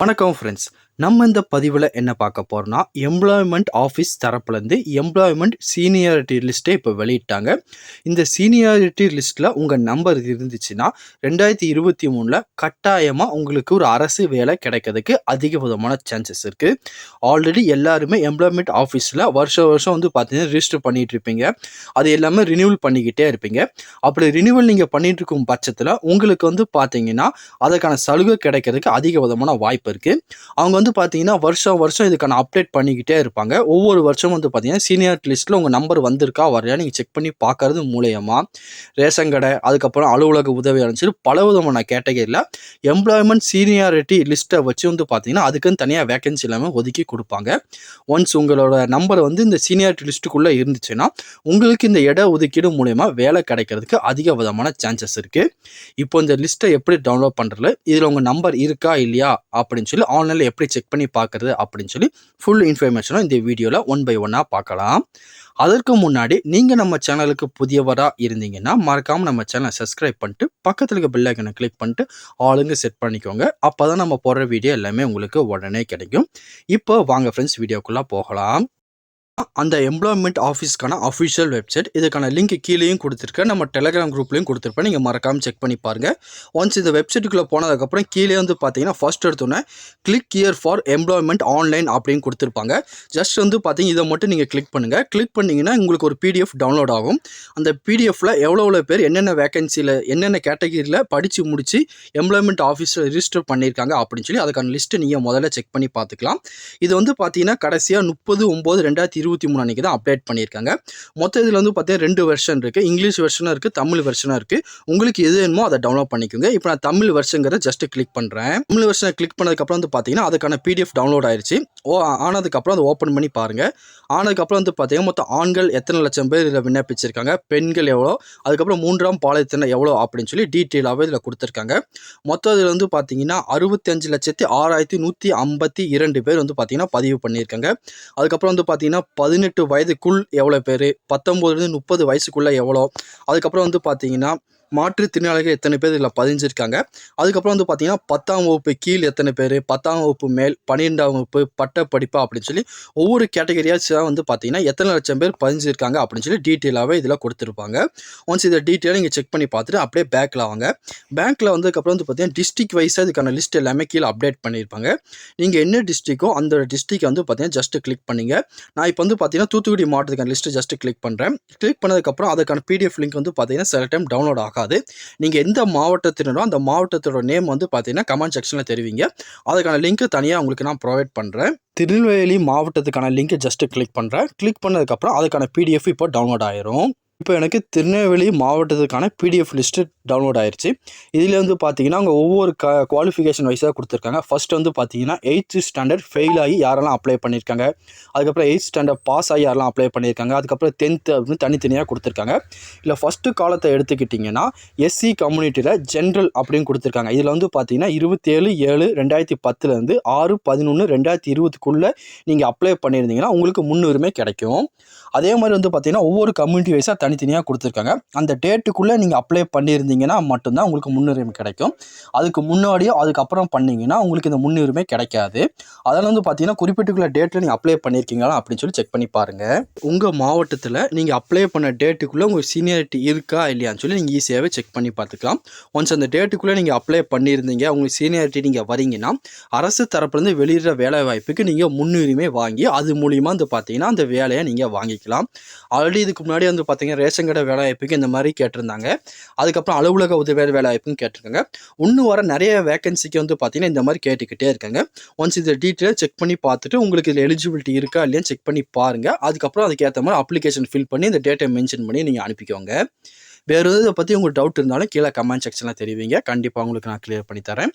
வணக்கம் ஃப்ரெண்ட்ஸ். நம்ம இந்த பதிவில் என்ன பார்க்க போகிறோம்னா, எம்ப்ளாய்மெண்ட் ஆஃபீஸ் தரப்புலேருந்து எம்ப்ளாய்மெண்ட் சீனியாரிட்டி லிஸ்ட்டை இப்போ வெளியிட்டாங்க. இந்த சீனியாரிட்டி லிஸ்ட்டில் உங்கள் நம்பர் இருந்துச்சுன்னா 2023 கட்டாயமாக உங்களுக்கு ஒரு அரசு வேலை கிடைக்கிறதுக்கு அதிக விதமான சான்சஸ் இருக்குது. ஆல்ரெடி எல்லாருமே எம்ப்ளாய்மெண்ட் ஆஃபீஸில் வருஷம் வந்து பார்த்தீங்கன்னா ரிஜிஸ்டர் பண்ணிகிட்டு இருப்பீங்க. அது எல்லாமே ரினியூவல் பண்ணிக்கிட்டே இருப்பீங்க. அப்படி ரினியூவல் நீங்கள் பண்ணிகிட்டு இருக்கும் பட்சத்தில் உங்களுக்கு வந்து பார்த்தீங்கன்னா அதுக்கான சலுகை கிடைக்கிறதுக்கு அதிக விதமான வாய்ப்பு இருக்குது. அவங்க வந்து பார்த்தீங்கன்னா வருஷம் இதுக்கான அப்டேட் பண்ணிக்கிட்டே இருப்பாங்க. ஒவ்வொரு வருஷமும் வந்து பார்த்தீங்கன்னா சீனியாரிட்டி லிஸ்ட்டில் உங்கள் நம்பர் வந்திருக்கா வரலையா நீங்கள் செக் பண்ணி பார்க்கறது மூலயமா ரேஷன் கடை, அதுக்கப்புறம் அலுவலக உதவியாளர் சொல்லி பல விதமான கேட்டகரியில் எம்ப்ளாய்மெண்ட் சீனியாரிட்டி லிஸ்ட்டை வச்சு வந்து பார்த்தீங்கன்னா அதுக்குன்னு தனியாக வேகன்சி எல்லாமே ஒதுக்கி கொடுப்பாங்க. ஒன்ஸ் உங்களோட நம்பர் வந்து இந்த சீனியாரிட்டி லிஸ்ட்டுக்குள்ளே இருந்துச்சுன்னா உங்களுக்கு இந்த இட ஒதுக்கீடு மூலயமா வேலை கிடைக்கிறதுக்கு அதிக விதமான சான்சஸ் இருக்குது. இப்போ இந்த லிஸ்ட்டை எப்படி டவுன்லோட் பண்ணுறது, இதில் உங்கள் நம்பர் இருக்கா இல்லையா அப்படின்னு சொல்லி ஆன்லைனில் எப்படி செக் பண்ணி பார்க்குறது அப்படின்னு சொல்லி ஃபுல் இன்ஃபர்மேஷனும் இந்த வீடியோவில் ஒன் பை ஒன்னாக பார்க்கலாம். அதற்கு முன்னாடி நீங்கள் நம்ம சேனலுக்கு புதியவராக இருந்தீங்கன்னா மறக்காமல் நம்ம சேனலை சப்ஸ்கிரைப் பண்ணிட்டு பக்கத்தில் இருக்க பெல் ஐக்கனை கிளிக் பண்ணிட்டு ஆளுங்க செட் பண்ணிக்கோங்க. அப்போ தான் நம்ம போடுற வீடியோ எல்லாமே உங்களுக்கு உடனே கிடைக்கும். இப்போ வாங்க ஃப்ரெண்ட்ஸ் வீடியோக்குள்ளே போகலாம். அந்த எம்ப்ளாய்மெண்ட் ஆஃபீஸ்க்கான அஃபிஷியல் வெப்சைட், இதுக்கான லிங்க் கீழேயும் கொடுத்துருக்கேன், நம்ம டெலகிராம் குரூப்லையும் கொடுத்துருப்பேன். நீங்கள் மறக்காமல் செக் பண்ணி பாருங்கள். ஒன்ஸ் இந்த வெப்சைட்டுக்குள்ளே போனதுக்கப்புறம் கீழே வந்து பார்த்தீங்கன்னா ஃபர்ஸ்ட் எடுத்தோன்னே click here for employment online அப்படின்னு கொடுத்துருப்பாங்க. ஜஸ்ட் வந்து பார்த்தீங்கன்னா இதை மட்டும் நீங்கள் கிளிக் பண்ணுங்கள். கிளிக் பண்ணிங்கன்னா உங்களுக்கு ஒரு பிடிஎஃப் டவுன்லோட் ஆகும். அந்த பிடிஎஃப்பில் எவ்வளோ பேர் என்னென்ன வேகன்சியில் என்னென்ன கேட்டகரியில் படித்து முடித்து எம்ப்ளாய்மெண்ட் ஆஃபீஸில் ரிஜிஸ்டர் பண்ணியிருக்காங்க அப்படின்னு சொல்லி அதுக்கான லிஸ்ட்டு நீங்கள் முதல்ல செக் பண்ணி பார்த்துக்கலாம். இது வந்து பார்த்தீங்கன்னா கடைசியாக 30/9/2023 அன்றைக்கி தான் அப்டேட் பண்ணியிருக்காங்க. மொத்தம் இதில் வந்து பார்த்தீங்கன்னா 2 வெர்ஷன் இருக்குது. இங்கிலீஷ் வெர்ஷனாக இருக்குது, தமிழ் வெர்ஷனாக இருக்குது. உங்களுக்கு எது வேணுமோ அதை டவுன்லோட் பண்ணிக்கோங்க. இப்போ நான் தமிழ் வெர்ஷனுங்கிறத ஜஸ்ட் கிளிக் பண்ணுறேன். தமிழ் வெர்ஷனை கிளிக் பண்ணதுக்கப்புறம் வந்து பார்த்தீங்கன்னா அதுக்கான பிடிஎஃப் டவுன்லோட் ஆயிடுச்சு. ஆனதுக்கப்புறம் அதை ஓப்பன் பண்ணி பாருங்கள். ஆனதுக்கப்புறம் வந்து பார்த்தீங்கன்னா மொத்தம் ஆண்கள் எத்தனை லட்சம் பேர் இதில் விண்ணப்பிச்சிருக்காங்க, பெண்கள் எவ்வளோ, அதுக்கப்புறம் 3ஆம் பாலியத்தினர் எவ்வளோ அப்படின்னு சொல்லி டீட்டெயிலாகவே இதில் கொடுத்துருக்காங்க. மொத்தம் இதில் வந்து பார்த்தீங்கன்னா 65,06,152 பேர் வந்து பார்த்தீங்கன்னா பதிவு பண்ணியிருக்காங்க. அதுக்கப்புறம் வந்து பார்த்தீங்கன்னா 18 வயதுக்குள் எவ்வளோ பேர், 19 30 வயசுக்குள்ளே எவ்வளோ, அதுக்கப்புறம் வந்து பார்த்தீங்கன்னா மாற்றுத்திறனாளிகள் எத்தனை பேர் இதில் பதிஞ்சிருக்காங்க, அதுக்கப்புறம் வந்து பார்த்தீங்கன்னா 10ஆம் வகுப்பு கீழ் எத்தனை பேர், 10ஆம் வகுப்பு மேல், 12ஆம் வகுப்பு, பட்டப்படிப்பு அப்படின்னு சொல்லி ஒவ்வொரு கேட்டகரியாக வந்து பார்த்தீங்கன்னா எத்தனை லட்சம் பேர் பதிஞ்சிருக்காங்க அப்படின்னு சொல்லி டீட்டெயிலாகவே இதில் கொடுத்துருப்பாங்க. ஒன்ஸ் இதை டீட்டெயிலாக நீங்கள் செக் பண்ணி பார்த்துட்டு அப்படியே பேக்கில் வாங்க. பேங்க்கில் வந்ததுக்கப்புறம் வந்து பார்த்தீங்கன்னா டிஸ்ட்ரிக்ட் வைஸாக இதுக்கான லிஸ்ட் எல்லாமே கீழே அப்டேட் பண்ணியிருப்பாங்க. நீங்கள் என்ன டிஸ்ட்ரிக்கோ அந்த டிஸ்ட்ரிக்ட் வந்து பார்த்தீங்கன்னா ஜஸ்ட்டு கிளிக் பண்ணிங்க. நான் இப்போ வந்து பார்த்தீங்கன்னா தூத்துக்குடி மாவட்டத்துக்கான லிஸ்ட்டு ஜஸ்ட்டு கிளிக் பண்ணுறேன். கிளிக் பண்ணதுக்கப்புறம் அதுக்கான பிடிஎஃப் லிங்க் வந்து பார்த்தீங்கன்னா சில டைம் டவுன்லோட் ஆகாது. நீங்கள் எந்த மாவட்டத்தினரோ அந்த மாவட்டத்தோட நேம் வந்து பார்த்தீங்கன்னா கமெண்ட் செக்ஷனில் தெரிவிங்க. அதுக்கான லிங்க் தனியாக உங்களுக்கு நான் ப்ரொவைட் பண்ணுறேன். திருநெல்வேலி மாவட்டத்துக்கான லிங்க் ஜஸ்ட்டு கிளிக் பண்ணுறேன். கிளிக் பண்ணதுக்கப்புறம் அதுக்கான பிடிஎஃப் இப்போ டவுன்லோட் ஆயிரும். இப்போ எனக்கு திருநெல்வேலி மாவட்டத்துக்கான பிடிஎஃப் லிஸ்ட்டு டவுன்லோட் ஆயிடுச்சு. இதில் வந்து பார்த்தீங்கன்னா அவங்க ஒவ்வொரு குவாலிஃபிகேஷன் வைஸாக கொடுத்துருக்காங்க. ஃபர்ஸ்ட் வந்து பார்த்தீங்கன்னா 8th ஸ்டாண்டர்ட் ஃபெயில் ஆகி யாரெல்லாம் அப்ளை பண்ணியிருக்காங்க, அதுக்கப்புறம் 8th ஸ்டாண்டர்ட் பாஸ் ஆகி யாரெல்லாம் அப்ளை பண்ணியிருக்காங்க, அதுக்கப்புறம் 10th அப்படின்னு தனித்தனியாக கொடுத்துருக்காங்க. இல்லை ஃபஸ்ட்டு காலத்தை எடுத்துக்கிட்டிங்கன்னா எஸ்சி கம்யூனிட்டியில் ஜென்ரல் அப்படின்னு கொடுத்துருக்காங்க. இதில் வந்து பார்த்தீங்கன்னா 27/7/2010 6/11/2020க்குள்ளே நீங்கள் அப்ளை பண்ணியிருந்தீங்கன்னா உங்களுக்கு முன்னுரிமை கிடைக்கும். அதே மாதிரி வந்து பார்த்தீங்கன்னா ஒவ்வொரு கம்யூனிட்டி வைஸாக தனித்தனியாக கொடுத்துருக்காங்க. அந்த டேட்டுக்குள்ளே நீங்கள் அப்ளை பண்ணியிருந்தீங்கன்னா மட்டும்தான் உங்களுக்கு முன்னுரிமை கிடைக்கும். அதுக்கு முன்னாடியோ அதுக்கப்புறம் பண்ணிங்கன்னா உங்களுக்கு இந்த முன்னுரிமை கிடைக்காது. அதில் வந்து பார்த்தீங்கன்னா குறிப்பிட்டுள்ள டேட்டில் நீங்கள் அப்ளை பண்ணியிருக்கீங்களா அப்படின்னு சொல்லி செக் பண்ணி பாருங்கள். உங்கள் மாவட்டத்தில் நீங்கள் அப்ளை பண்ண டேட்டுக்குள்ளே உங்கள் சீனியாரிட்டி இருக்கா இல்லையான்னு சொல்லி நீங்கள் ஈஸியாகவே செக் பண்ணி பார்த்துக்கலாம். ஒன்ஸ் அந்த டேட்டுக்குள்ளே நீங்கள் அப்ளை பண்ணியிருந்தீங்க, உங்களுக்கு சீனியாரிட்டி நீங்கள் வரீங்கன்னா அரசு தரப்புலேருந்து வெளியிடுற வேலை வாய்ப்புக்கு நீங்கள் முன்னுரிமை வாங்கி அது மூலிமா வந்து பார்த்தீங்கன்னா அந்த வேலையை நீங்கள் வாங்கிக்கலாம். ஆல்ரெடி இதுக்கு முன்னாடி வந்து பார்த்தீங்கன்னா ரேஷன் கடை வேலை வாய்ப்புக்கு இந்த மாதிரி கேட்டிருந்தாங்க. அதுக்கப்புறம் அலுவலக உதவியாளர் வேலை வாய்ப்புன்னு கேட்டிருக்காங்க. இன்னும் வர நிறைய வேகன்சிக்கு வந்து பார்த்தீங்கன்னா இந்த மாதிரி கேட்டுக்கிட்டே இருக்காங்க. ஒன்ஸ் இதை டீட்டெயிலாக செக் பண்ணி பார்த்துட்டு உங்களுக்கு இதில் எலிஜிபிலிட்டி இருக்கா இல்லையான்னு செக் பண்ணி பாருங்கள். அதுக்கப்புறம் அதுக்கேற்ற மாதிரி அப்ளிகேஷன் ஃபில் பண்ணி இந்த டேட்டை மென்ஷன் பண்ணி நீங்கள் அனுப்பிக்கோங்க. வேறு இதை பற்றி உங்களுக்கு டவுட் இருந்தாலும் கீழே கமெண்ட் செக்ஷனில் தெரிவிங்க. கண்டிப்பாக உங்களுக்கு நான் கிளியர் பண்ணி தரேன்.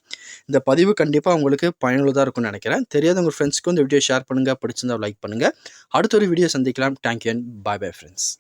இந்த பதிவு கண்டிப்பாக உங்களுக்கு பயனுள்ளதாக இருக்கும்னு நினைக்கிறேன். தெரியாத உங்கள் ஃப்ரெண்ட்ஸ்க்கு இந்த வீடியோ ஷேர் பண்ணுங்கள், பிடிச்சிருந்தா லைக் பண்ணுங்கள். அடுத்த ஒரு வீடியோ சந்திக்கலாம். Thank you and bye friends.